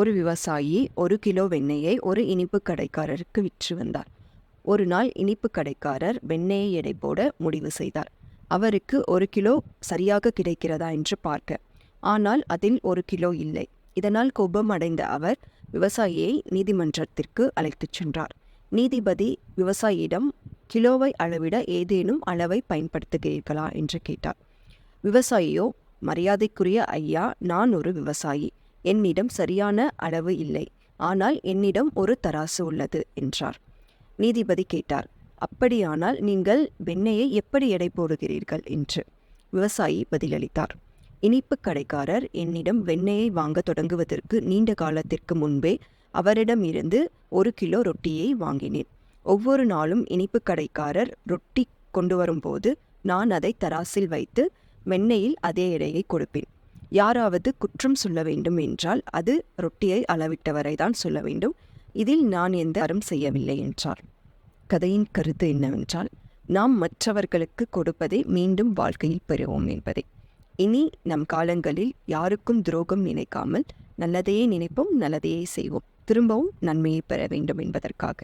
ஒரு விவசாயி 1 கிலோ வெண்ணெயை ஒரு இனிப்பு கடைக்காரருக்கு விற்று வந்தார். ஒரு நாள் இனிப்பு கடைக்காரர் வெண்ணெயை எடை போட முடிவு செய்தார். அவருக்கு 1 கிலோ சரியாக கிடைக்கிறதா என்று பார்க்க. ஆனால் அதில் 1 கிலோ இல்லை. இதனால் கோபம் அடைந்த அவர் விவசாயியை நீதிமன்றத்திற்கு அழைத்துச் சென்றார். நீதிபதி விவசாயியிடம் கிலோவை அளவிட ஏதேனும் அளவை பயன்படுத்துகிறீர்களா என்று கேட்டார். விவசாயியோ, மரியாதைக்குரிய ஐயா, நான் ஒரு விவசாயி. என்னிடம் சரியான அளவு இல்லை. ஆனால் என்னிடம் ஒரு தராசு உள்ளது என்றார். நீதிபதி கேட்டார், அப்படியானால் நீங்கள் வெண்ணெயை எப்படி எடை போடுகிறீர்கள் என்று. விவசாயி பதிலளித்தார், இனிப்பு கடைக்காரர் என்னிடம் வெண்ணெயை வாங்க தொடங்குவதற்கு நீண்ட காலத்திற்கு முன்பே அவரிடமிருந்து 1 கிலோ ரொட்டியை வாங்கினேன். ஒவ்வொரு நாளும் இனிப்பு கடைக்காரர் ரொட்டி கொண்டு வரும்போது நான் அதை தராசில் வைத்து வெண்ணெயில் அதே எடையை கொடுப்பேன். யாராவது குற்றம் சொல்ல வேண்டும் என்றால் அது ரொட்டியை அளவிட்டவரை தான் சொல்ல வேண்டும். இதில் நான் எந்த தவறும் செய்யவில்லை என்றார். கதையின் கருத்து என்னவென்றால், நாம் மற்றவர்களுக்கு கொடுப்பதை மீண்டும் வாழ்க்கையில் பெறுவோம் என்பதே. இனி நம் காலங்களில் யாருக்கும் துரோகம் நினைக்காமல் நல்லதையே நினைப்போம், நல்லதையே செய்வோம், திரும்பவும் நன்மையை பெற வேண்டும் என்பதற்காக.